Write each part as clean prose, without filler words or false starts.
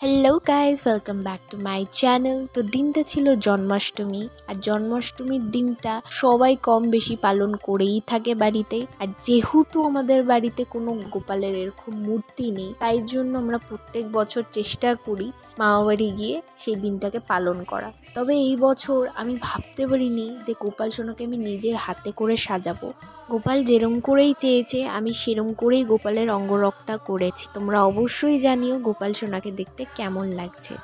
Hello guys, welcome back to my channel. তো দিনটা ছিল জন্মাষ্টমী, আর জন্মাষ্টমীর দিনটা সবাই কম বেশি পালন করেই থাকে বাড়িতে। আর যেহেতু আমাদের বাড়িতে কোনো গোপালের এরকম মূর্তি নেই, তাই জন্য আমরা প্রত্যেক বছর চেষ্টা করি মামা বাড়ি গিয়ে সেই দিনটাকে পালন করা। তবে এই বছর আমি ভাবতে পারিনি যে গোপাল সোনাকে আমি নিজের হাতে করে সাজাবো। গোপাল যেরম করেই চেয়েছে আমি সেরম করেই গোপালের অঙ্গরক্ষা করেছি। তোমরা অবশ্যই জানিও গোপাল সোনাকে দেখতে কেমন লাগছে।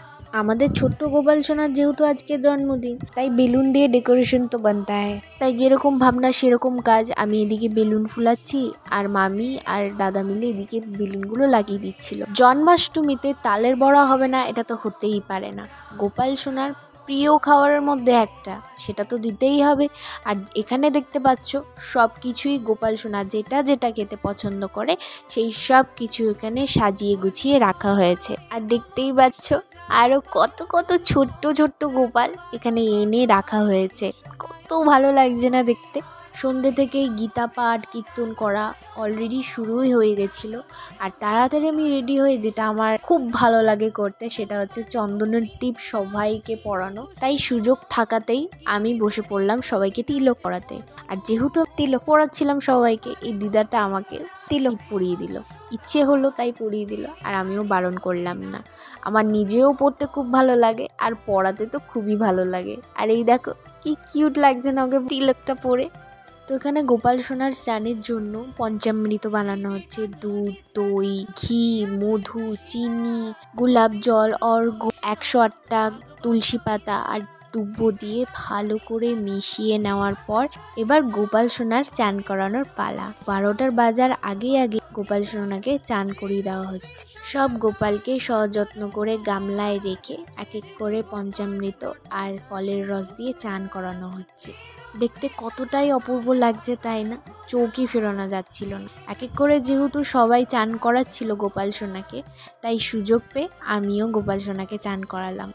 আমাদের ছোট্ট গোপাল সোনার যেহেতু আজকে জন্মদিন, তাই বেলুন দিয়ে ডেকোরেশন তো বানতা হয়। তাই যেরকম ভাবনা সেরকম কাজ। আমি এদিকে বেলুন ফুলাচ্ছি আর মামি আর দাদা মিলে এদিকে বেলুনগুলো লাগিয়ে দিচ্ছিল। জন্মাষ্টমীতে তালের বড়া হবে না, এটা তো হতেই পারে না। গোপাল সোনার প্রিয় খাবারের মধ্যে একটা, সেটা তো দিতেই হবে। আর এখানে দেখতে পাচ্ছ সব কিছুই গোপাল সোনা যেটা যেটা খেতে পছন্দ করে সেই সব কিছু এখানে সাজিয়ে গুছিয়ে রাখা হয়েছে। আর দেখতেই পাচ্ছ আরও কত কত ছোট্ট ছোট্ট গোপাল এখানে এনে রাখা হয়েছে। কত ভালো লাগছে না দেখতে। সন্ধ্যে থেকেই গীতা পাঠ কীর্তন করা অলরেডি শুরুই হয়ে গেছিলো। আর তাড়াতাড়ি আমি রেডি হয়ে, যেটা আমার খুব ভালো লাগে করতে, সেটা হচ্ছে চন্দনের টিপ সবাইকে পরানো। তাই সুযোগ থাকাতেই আমি বসে পড়লাম সবাইকে তিলক পরাতে। আর যেহেতু তিলক পরাচ্ছিলাম সবাইকে, এই দিদাটা আমাকে তিলক পরিয়ে দিল। ইচ্ছে হলো তাই পরিয়ে দিল, আর আমিও বারণ করলাম না। আমার নিজেও পরতে খুব ভালো লাগে, আর পরাতে তো খুবই ভালো লাগে। আর এই দেখো কি কিউট লাগছে না ওকে তিলকটা পরে। তো এখানে গোপাল সোনার স্নানের জন্য পঞ্চামৃত বানানো হচ্ছে। দুধ, দই, ঘি, মধু, চিনি, গোলাপ জল, অর্ঘ্য, 108টা তুলসী পাতা আর দুব্বো দিয়ে ভালো করে মিশিয়ে নেওয়ার পর এবার গোপাল সোনার চান করানোর পালা। 12টার বাজার আগে আগে গোপাল সোনাকে চান করিয়ে দেওয়া হচ্ছে। সব গোপালকে সযত্ন করে গামলায় রেখে এক এক করে পঞ্চামৃত আর ফলের রস দিয়ে চান করানো হচ্ছে। দেখতে কতটাই অপূর্ব লাগছে, তাই না? চোখই ফেরানো যাচ্ছিল না। এক এক করে যেহেতু সবাই চান করাচ্ছিল গোপাল সোনাকে, তাই সুযোগ পেয়ে আমিও গোপাল সোনাকে চান করালাম।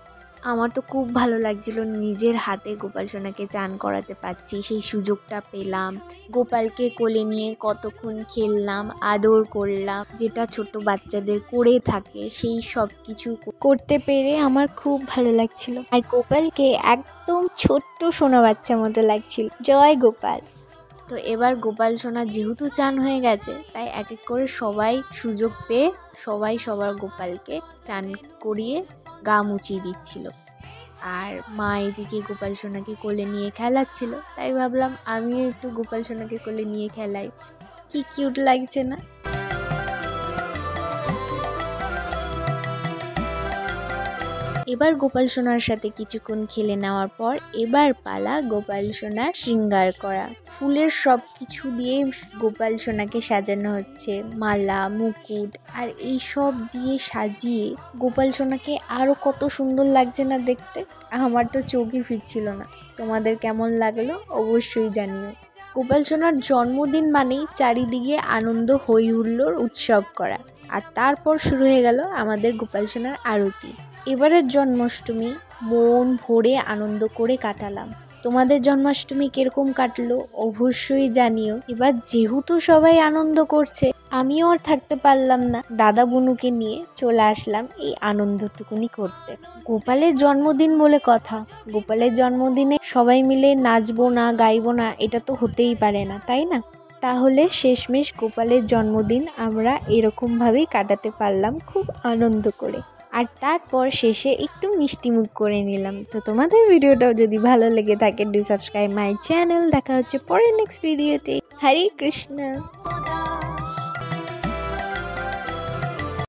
আমার তো খুব ভালো লাগছিল নিজের হাতে গোপাল সোনাকে চান করাতে পারছি, সেই সুযোগটা পেলাম। গোপালকে কোলে নিয়ে কতক্ষণ খেললাম, আদর করলাম, যেটা ছোট বাচ্চাদের করে থাকে সেই সব কিছু করতে পেরে আমার খুব ভালো লাগছিল। আর গোপালকে একদম ছোট্ট সোনা বাচ্চা মতো লাগছিল। জয় গোপাল। তো এবার গোপাল সোনা যেহেতু চান হয়ে গেছে, তাই এক এক করে সবাই সুযোগ পেয়ে সবাই সবার গোপালকে চান করিয়ে গা মুছিয়ে দিচ্ছিল। আর মা এদিকে গোপাল সোনাকে কোলে নিয়ে খেলাচ্ছিল, তাই ভাবলাম আমিও একটু গোপাল সোনাকে কোলে নিয়ে খেলাই। কি কিউট লাগছে না? এবার গোপাল সোনার সাথে কিছুক্ষণ খেলে নেওয়ার পর এবার পালা গোপাল সোনার শৃঙ্গার করা। ফুলের সব কিছু দিয়ে গোপাল সোনাকে সাজানো হচ্ছে, মালা, মুকুট আর এই সব দিয়ে সাজিয়ে গোপাল সোনাকে আরও কত সুন্দর লাগছে না দেখতে। আমার তো চোখই ফিরছিল না। তোমাদের কেমন লাগলো অবশ্যই জানিও। গোপাল সোনার জন্মদিন মানেই চারিদিকে আনন্দ, হই হুল্লোড়, উৎসব করা। আর তারপর শুরু হয়ে গেল আমাদের গোপাল সোনার আরতি। এবারের জন্মাষ্টমী মন ভরে আনন্দ করে কাটালাম। তোমাদের জন্মাষ্টমী কিরকম কাটলো অবশ্যই জানিও। এবার যেহেতু সবাই আনন্দ করছে, আমিও আর থাকতে পারলাম না, দাদা বুনুকে নিয়ে চলে আসলাম এই আনন্দটুকুনি করতে। গোপালের জন্মদিন বলে কথা, গোপালের জন্মদিনে সবাই মিলে নাচবো না, গাইবো না, এটা তো হতেই পারে না, তাই না? তাহলে শেষমেশ গোপালের জন্মদিন আমরা এরকমভাবেই কাটাতে পারলাম, খুব আনন্দ করে। আর তারপর শেষে একটু মিষ্টি মুখ করে নিলাম। তো তোমাদের ভিডিওটাও যদি ভালো লেগে থাকে, ডু সাবস্ক্রাইব মাই চ্যানেল। দেখা হচ্ছে পরের নেক্সট ভিডিওতে। হরে কৃষ্ণ।